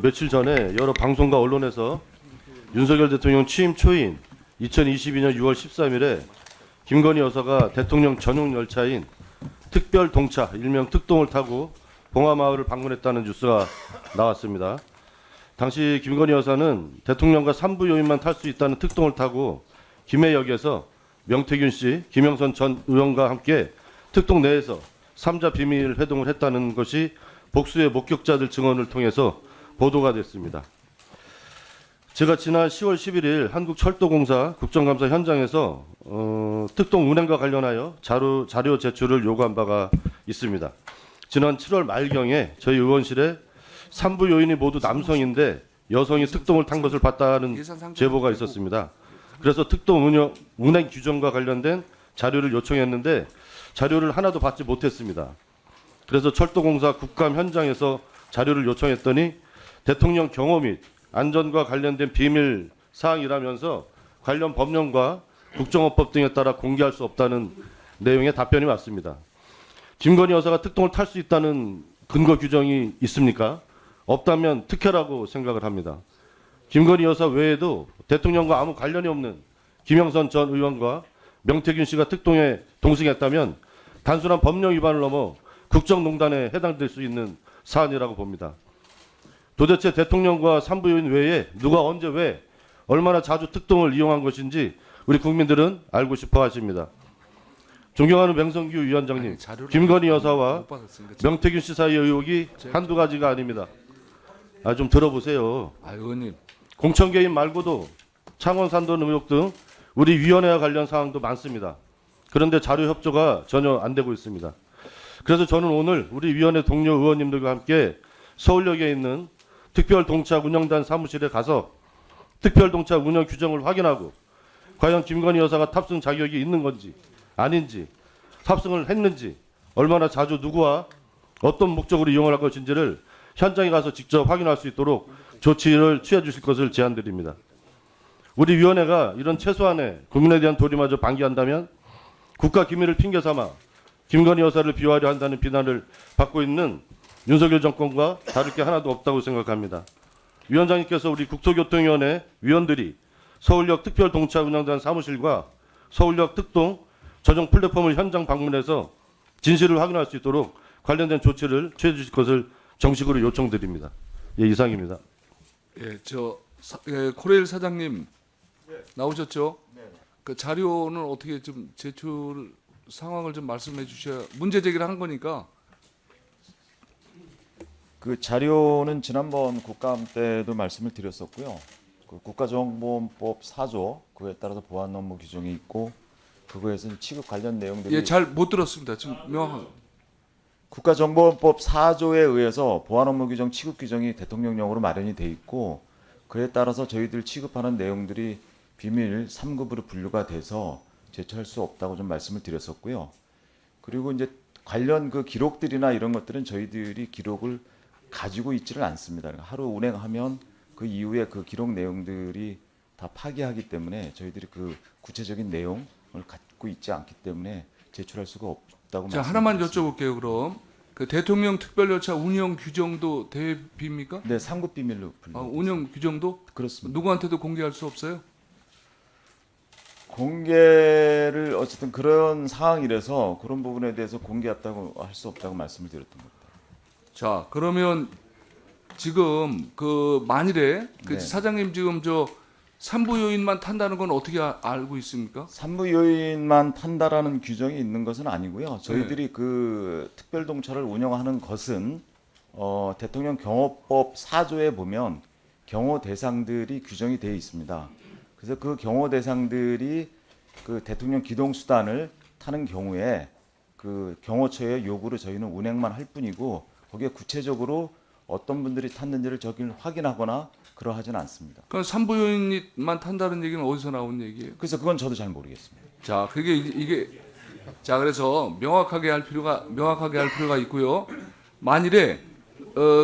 며칠 전에 여러 방송과 언론에서 윤석열 대통령 취임 초인 2022년 6월 13일에 김건희 여사가 대통령 전용 열차인 특별 동차 일명 특동을 타고 봉화마을을 방문했다는 뉴스가 나왔습니다. 당시 김건희 여사는 대통령과 산부요인만 탈 수 있다는 특동을 타고 김해역에서 명태균 씨, 김영선 전 의원과 함께 특동 내에서 3자 비밀 회동을 했다는 것이 복수의 목격자들 증언을 통해서 보도가 됐습니다. 제가 지난 10월 11일 한국철도공사 국정감사 현장에서 특동 운행과 관련하여 자료 제출을 요구한 바가 있습니다. 지난 7월 말경에 저희 의원실에 산부 요인이 모두 남성인데 여성이 특동을 탄 것을 봤다는 제보가 있었습니다. 그래서 특동 운행 규정과 관련된 자료를 요청했는데 자료를 하나도 받지 못했습니다. 그래서 철도공사 국감 현장에서 자료를 요청했더니 대통령 경호 및 안전과 관련된 비밀 사항이라면서 관련 법령과 국정원법 등에 따라 공개할 수 없다는 내용의 답변이 왔습니다. 김건희 여사가 특동을 탈 수 있다는 근거 규정이 있습니까? 없다면 특혜라고 생각을 합니다. 김건희 여사 외에도 대통령과 아무 관련이 없는 김영선 전 의원과 명태균 씨가 특동에 동승했다면 단순한 법령 위반을 넘어 국정농단에 해당될 수 있는 사안이라고 봅니다. 도대체 대통령과 산부요인 외에 누가 언제 왜 얼마나 자주 특동을 이용한 것인지 우리 국민들은 알고 싶어 하십니다. 존경하는 명성규 위원장님, 김건희 여사와 명태균 씨 사이의 의혹이 한두 가지가 아닙니다. 좀 들어보세요. 의원님. 공천 개입 말고도 창원 산돈 의혹 등 우리 위원회와 관련 사항도 많습니다. 그런데 자료 협조가 전혀 안 되고 있습니다. 그래서 저는 오늘 우리 위원회 동료 의원님들과 함께 서울역에 있는 특별동차 운영단 사무실에 가서 특별동차 운영 규정을 확인하고 과연 김건희 여사가 탑승 자격이 있는 건지 아닌지, 탑승을 했는지, 얼마나 자주 누구와 어떤 목적으로 이용을 할 것인지를 현장에 가서 직접 확인할 수 있도록 조치를 취해 주실 것을 제안드립니다. 우리 위원회가 이런 최소한의 국민에 대한 도리마저 방기한다면 국가 기밀을 핑계 삼아 김건희 여사를 비호하려 한다는 비난을 받고 있는 윤석열 정권과 다를 게 하나도 없다고 생각합니다. 위원장님께서 우리 국토교통위원회 위원들이 서울역 특별동차 운영단 사무실과 서울역 특동 전용 플랫폼을 현장 방문해서 진실을 확인할 수 있도록 관련된 조치를 취해 주실 것을 정식으로 요청드립니다. 예, 이상입니다. 예, 코레일 사장님 나오셨죠? 네. 그 자료는 어떻게 좀 제출 상황을 좀 말씀해 주셔야 문제 제기를 한 거니까. 그 자료는 지난번 국감 때도 말씀을 드렸었고요. 그 국가정보원법 4조 그에 따라서 보안 업무 규정이 있고 그거에서 취급 관련 내용들이 예, 잘 못 들었습니다. 지금 명확하게. 국가정보원법 4조에 의해서 보안 업무 규정 취급 규정이 대통령령으로 마련이 돼 있고 그에 따라서 저희들 취급하는 내용들이 비밀 3급으로 분류가 돼서 제출할 수 없다고 좀 말씀을 드렸었고요. 그리고 이제 관련 그 기록들이나 이런 것들은 저희들이 기록을 가지고 있지를 않습니다. 하루 운행하면 그 이후에 그 기록 내용들이 다 파기하기 때문에 저희들이 그 구체적인 내용을 갖고 있지 않기 때문에 제출할 수가 없다고 자, 말씀드렸습니다. 하나만 여쭤볼게요. 그럼 그 대통령 특별열차 운영 규정도 대비입니까? 네, 3급 비밀로 분류. 운영 규정도 그렇습니다. 누구한테도 공개할 수 없어요? 공개를 어쨌든 그런 상황이라서 그런 부분에 대해서 공개했다고 할 수 없다고 말씀을 드렸던 겁니다. 자, 그러면 지금 그 만일에 그 네. 사장님 지금 산부요인만 탄다는 건 어떻게 알고 있습니까? 산부요인만 탄다라는 규정이 있는 것은 아니고요. 저희들이 그 특별동차를 운영하는 것은 대통령 경호법 4조에 보면 경호 대상들이 규정이 되어 있습니다. 그래서 그 경호 대상들이 그 대통령 기동수단을 타는 경우에 그 경호처의 요구로 저희는 운행만 할 뿐이고 거기에 구체적으로 어떤 분들이 탔는지를 저기를 확인하거나 그러하지는 않습니다. 그럼 산부요인만 탄다는 얘기는 어디서 나온 얘기예요? 그래서 그건 저도 잘 모르겠습니다. 자, 그게 이게 자, 그래서 명확하게 할 필요가 있고요. 만일에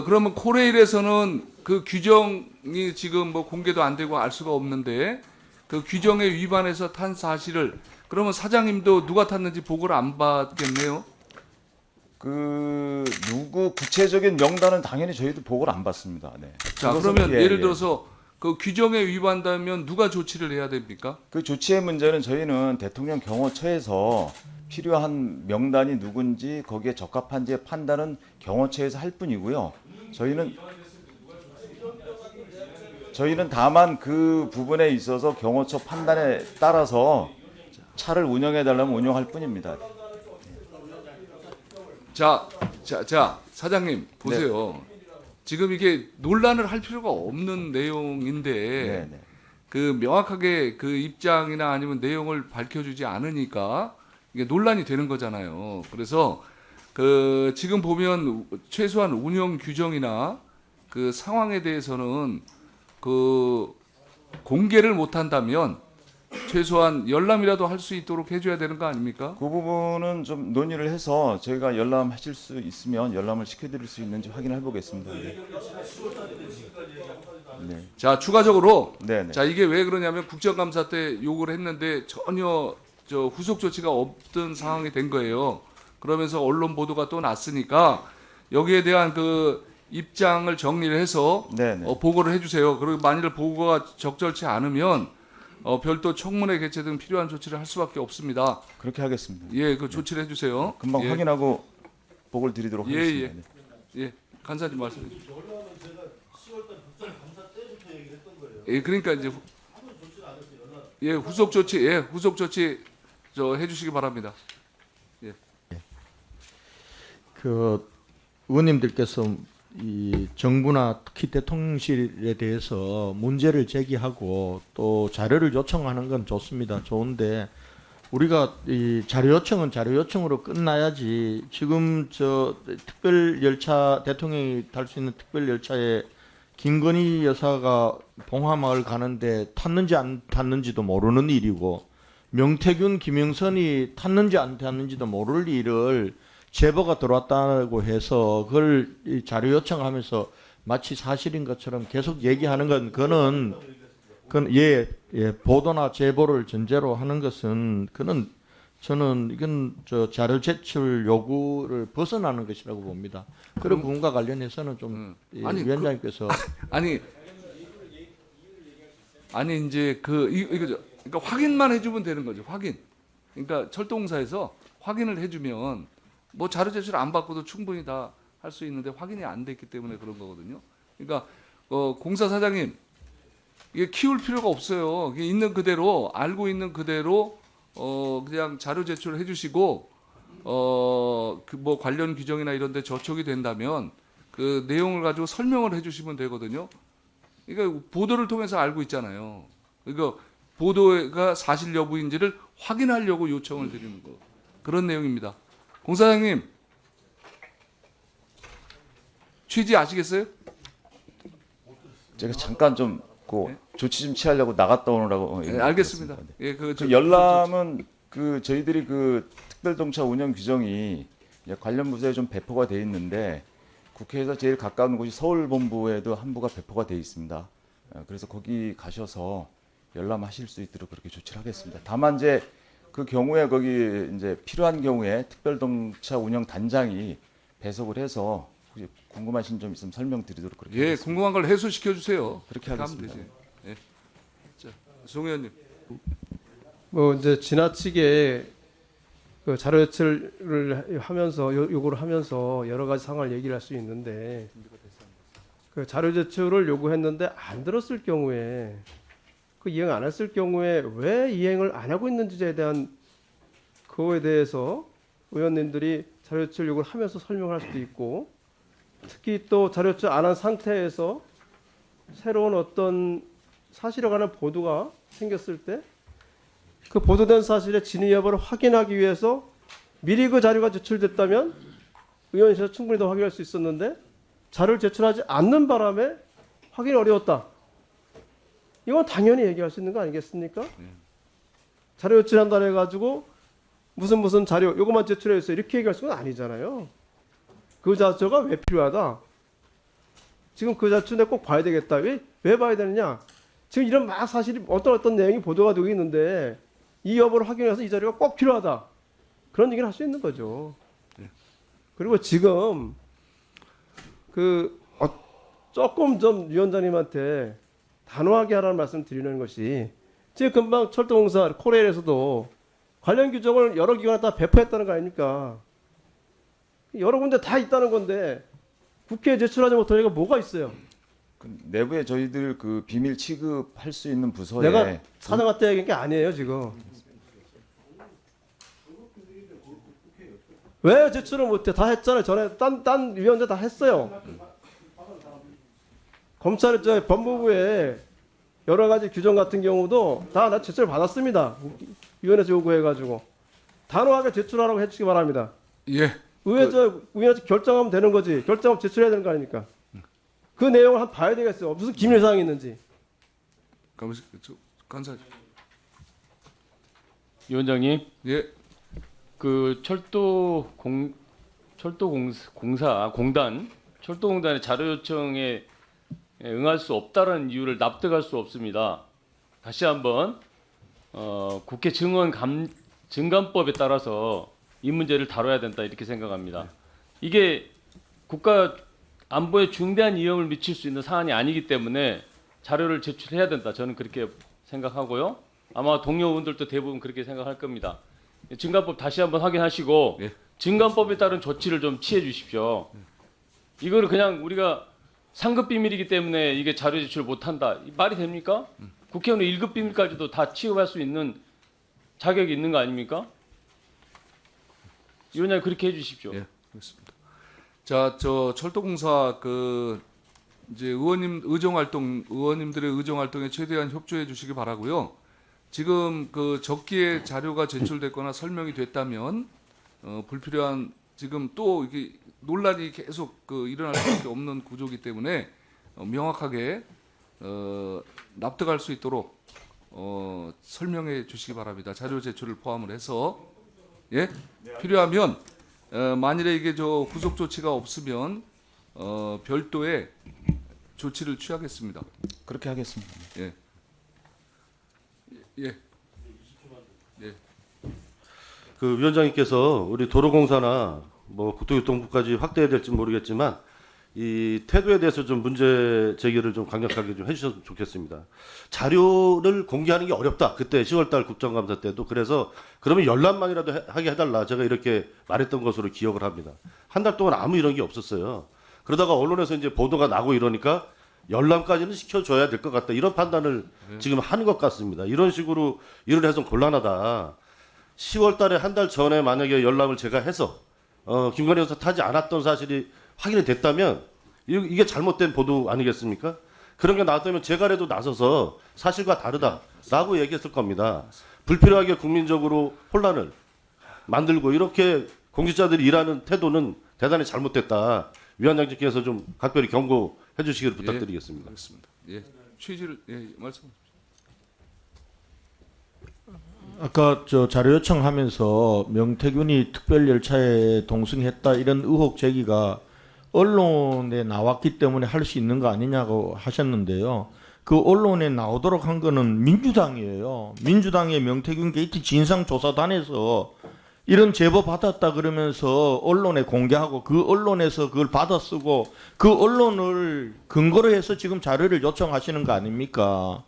그러면 코레일에서는 그 규정이 지금 뭐 공개도 안 되고 알 수가 없는데 그 규정에 위반해서 탄 사실을 그러면 사장님도 누가 탔는지 보고를 안 받겠네요. 그 누구 구체적인 명단은 당연히 저희도 보고를 안 받습니다. 네. 자, 그것은 그러면 예, 예를 예. 들어서 그 규정에 위반되면 누가 조치를 해야 됩니까? 그 조치의 문제는 저희는 대통령 경호처에서 필요한 명단이 누군지 거기에 적합한지의 판단은 경호처에서 할 뿐이고요. 저희는 다만 그 부분에 있어서 경호처 판단에 따라서 차를 운영해 달라면 운영할 뿐입니다. 자, 사장님 보세요. 지금 이게 논란을 할 필요가 없는 내용인데 네, 네. 그 명확하게 그 입장이나 아니면 내용을 밝혀주지 않으니까 이게 논란이 되는 거잖아요. 그래서 그 지금 보면 최소한 운영 규정이나 그 상황에 대해서는 그 공개를 못 한다면 최소한 열람이라도 할 수 있도록 해줘야 되는 거 아닙니까? 그 부분은 좀 논의를 해서 저희가 열람하실 수 있으면 열람을 시켜드릴 수 있는지 확인해 보겠습니다. 네. 네. 자, 추가적으로 네, 네. 자, 이게 왜 그러냐면 국정감사 때 요구를 했는데 전혀 저 후속 조치가 없던 상황이 된 거예요. 그러면서 언론 보도가 또 났으니까 여기에 대한 그 입장을 정리를 해서 네, 네. 보고를 해주세요. 그리고 만일 보고가 적절치 않으면 별도 청문회 개최 등 필요한 조치를 할 수밖에 없습니다. 그렇게 하겠습니다. 예, 그 조치를 해주세요. 금방 예, 확인하고 보고를 드리도록 예, 하겠습니다. 네. 예, 간사님 말씀해 주세요. 예, 그러니까 이제 후속 조치 저 해주시기 바랍니다. 그 의원님들께서 이 정부나 특히 대통령실에 대해서 문제를 제기하고 또 자료를 요청하는 건 좋습니다. 좋은데 우리가 이 자료 요청은 자료 요청으로 끝나야지 지금 저 특별 열차 대통령이 탈 수 있는 특별 열차에 김건희 여사가 봉화마을 가는데 탔는지 안 탔는지도 모르는 일이고 명태균, 김영선이 탔는지 안 탔는지도 모를 일을 제보가 들어왔다고 해서 그걸 이 자료 요청하면서 마치 사실인 것처럼 계속 얘기하는 건 그건 보도나 제보를 전제로 하는 것은 그는 저는 이건 저 자료 제출 요구를 벗어나는 것이라고 봅니다. 그런 부분과 관련해서는 좀 아니, 위원장님께서 아니 이제 이거죠. 그러니까 확인만 해주면 되는 거죠. 확인. 그러니까 철도공사에서 확인을 해주면 뭐 자료 제출 안 받고도 충분히 다 할 수 있는데 확인이 안 됐기 때문에 그런 거거든요. 그러니까 공사 사장님 이게 키울 필요가 없어요. 이게 있는 그대로 알고 있는 그대로 그냥 자료 제출을 해주시고 그 뭐 관련 규정이나 이런데 저촉이 된다면 그 내용을 가지고 설명을 해주시면 되거든요. 그러니까 보도를 통해서 알고 있잖아요. 그러니까 보도가 사실 여부인지를 확인하려고 요청을 드리는 거 그런 내용입니다. 공사장님 취지 아시겠어요? 제가 잠깐 좀 그 조치 좀 취하려고 나갔다 오느라고. 네, 알겠습니다. 예, 그 열람은 그 저희들이 그 특별동차 운영 규정이 관련 부서에 좀 배포가 돼 있는데 국회에서 제일 가까운 곳이 서울본부에도 한부가 배포가 돼 있습니다. 그래서 거기 가셔서 열람하실 수 있도록 그렇게 조치를 하겠습니다. 다만 이제 그 경우에 거기 이제 필요한 경우에 특별동차 운영 단장이 배석을 해서 혹시 궁금하신 점 있으면 설명드리도록 그렇게 예, 하겠습니다. 궁금한 걸 해소시켜 주세요. 그렇게 하면 하겠습니다. 되지. 예. 자, 송 의원님. 뭐 이제 지나치게 그 자료 제출을 하면서 요구를 하면서 여러 가지 상황을 얘기를 할 수 있는데 그 자료 제출을 요구했는데 안 들었을 경우에 그 이행 안 했을 경우에 왜 이행을 안 하고 있는지에 대한 그거에 대해서 의원님들이 자료 제출 요구를 하면서 설명할 수도 있고 특히 또 자료 제출 안 한 상태에서 새로운 어떤 사실에 관한 보도가 생겼을 때 그 보도된 사실의 진위 여부를 확인하기 위해서 미리 그 자료가 제출됐다면 의원실에서 충분히 더 확인할 수 있었는데 자료를 제출하지 않는 바람에 확인이 어려웠다. 이건 당연히 얘기할 수 있는 거 아니겠습니까? 자료 제출한다 해가지고 무슨 자료 이것만 제출해 주세요 이렇게 얘기할 수는 아니잖아요. 그 자료가 왜 필요하다? 지금 그 자료는 꼭 봐야 되겠다. 왜 봐야 되느냐? 지금 이런 막 사실이 어떤 내용이 보도가 되고 있는데 이 여부를 확인해서 이 자료가 꼭 필요하다. 그런 얘기를 할 수 있는 거죠. 그리고 지금 조금 좀 위원장님한테 단호하게 하라는 말씀 드리는 것이 지금 금방 철도공사 코레일에서도 관련 규정을 여러 기관에 다 배포했다는 거 아닙니까? 여러 군데 다 있다는 건데 국회에 제출하지 못할 이유가 뭐가 있어요? 그 내부에 저희들 그 비밀 취급할 수 있는 부서에 내가 사장한테 얘기한 게 아니에요 지금. 왜 제출을 못해? 다 했잖아요. 전에 딴 위원들 다 했어요. 검찰 법무부에 여러 가지 규정 같은 경우도 다 나 제출 받았습니다. 위원회에서 요구해가지고 단호하게 제출하라고 해주시기 바랍니다. 예. 위원회 결정하면 되는 거지. 결정하면 제출해야 되는 거 아닙니까? 그 내용을 한번 봐야 되겠어요. 무슨 기밀 사항이 있는지. 간사. 위원장님, 예. 그 철도공단의 자료 요청에 응할 수 없다는 이유를 납득할 수 없습니다. 다시 한번 국회 증감법에 따라서 이 문제를 다뤄야 된다 이렇게 생각합니다. 이게 국가 안보에 중대한 위험을 미칠 수 있는 사안이 아니기 때문에 자료를 제출해야 된다. 저는 그렇게 생각하고요. 아마 동료 의원들도 대부분 그렇게 생각할 겁니다. 증감법 다시 한번 확인하시고 예. 증감법에 따른 조치를 좀 취해 주십시오. 이거를 그냥 우리가 상급 비밀이기 때문에 이게 자료 제출 못한다. 말이 됩니까? 국회의원은 1급 비밀까지도 다 취급할 수 있는 자격이 있는 거 아닙니까? 위원장님 그렇게 해주십시오. 예. 그렇습니다. 자, 저 철도공사 이제 의원님들의 의정 활동에 최대한 협조해 주시기 바라고요. 지금 적기에 자료가 제출됐거나 설명이 됐다면 불필요한 지금 또 이게 논란이 계속 일어날 수밖에 없는 구조이기 때문에 명확하게 납득할 수 있도록 설명해 주시기 바랍니다. 자료 제출을 포함을 해서 예 필요하면 만일에 이게 후속 조치가 없으면 별도의 조치를 취하겠습니다. 그렇게 하겠습니다. 예. 예. 그 위원장님께서 우리 도로공사나 뭐 국토교통부까지 확대해야 될지 모르겠지만 이 태도에 대해서 좀 문제 제기를 좀 강력하게 좀 해주셨으면 좋겠습니다. 자료를 공개하는 게 어렵다. 그때 10월달 국정감사 때도 그래서 그러면 열람만이라도 하게 해달라. 제가 이렇게 말했던 것으로 기억을 합니다. 한 달 동안 아무 이런 게 없었어요. 그러다가 언론에서 이제 보도가 나고 이러니까 열람까지는 시켜줘야 될 것 같다. 이런 판단을 지금 하는 것 같습니다. 이런 식으로 일을 해서 곤란하다. 10월달에 한 달 전에 만약에 열람을 제가 해서 김건희 여사 타지 않았던 사실이 확인이 됐다면 이게 잘못된 보도 아니겠습니까? 그런 게 나왔다면 제가라도 나서서 사실과 다르다라고 얘기했을 겁니다. 불필요하게 국민적으로 혼란을 만들고 이렇게 공직자들이 일하는 태도는 대단히 잘못됐다. 위원장님께서 좀 각별히 경고해 주시기를 부탁드리겠습니다. 그렇습니다. 예. 취지를 말씀. 아까 저 자료 요청하면서 명태균이 특별 열차에 동승했다 이런 의혹 제기가 언론에 나왔기 때문에 할 수 있는 거 아니냐고 하셨는데요. 그 언론에 나오도록 한 거는 민주당이에요. 민주당의 명태균 게이트 진상조사단에서 이런 제보 받았다 그러면서 언론에 공개하고 그 언론에서 그걸 받아 쓰고 그 언론을 근거로 해서 지금 자료를 요청하시는 거 아닙니까?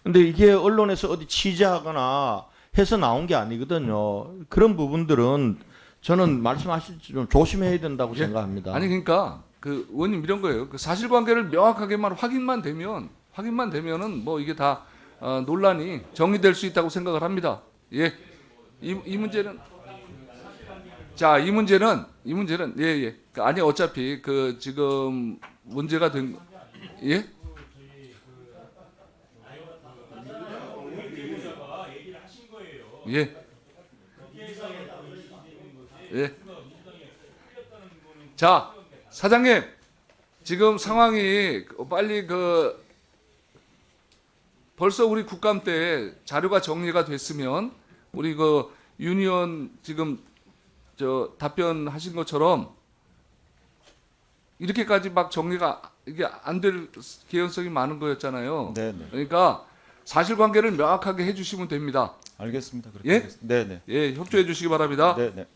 근데 이게 언론에서 어디 취재하거나 해서 나온 게 아니거든요. 그런 부분들은 저는 말씀하시지 좀 조심해야 된다고 생각합니다. 아니 그러니까 의원님 이런 거예요. 사실관계를 명확하게만 확인만 되면은 뭐 이게 다 논란이 정리될 수 있다고 생각을 합니다. 예. 이 문제는 이 문제는 예. 아니 어차피 지금 문제가 된 예? 예. 예. 자, 사장님, 지금 상황이 빨리 벌써 우리 국감 때 자료가 정리가 됐으면 우리 윤 의원 지금 답변하신 것처럼 이렇게까지 막 정리가 이게 안 될 개연성이 많은 거였잖아요. 네네. 그러니까 사실관계를 명확하게 해주시면 됩니다. 알겠습니다. 그렇게 예? 하겠습니다. 네네. 예, 협조해 주시기 바랍니다. 네네.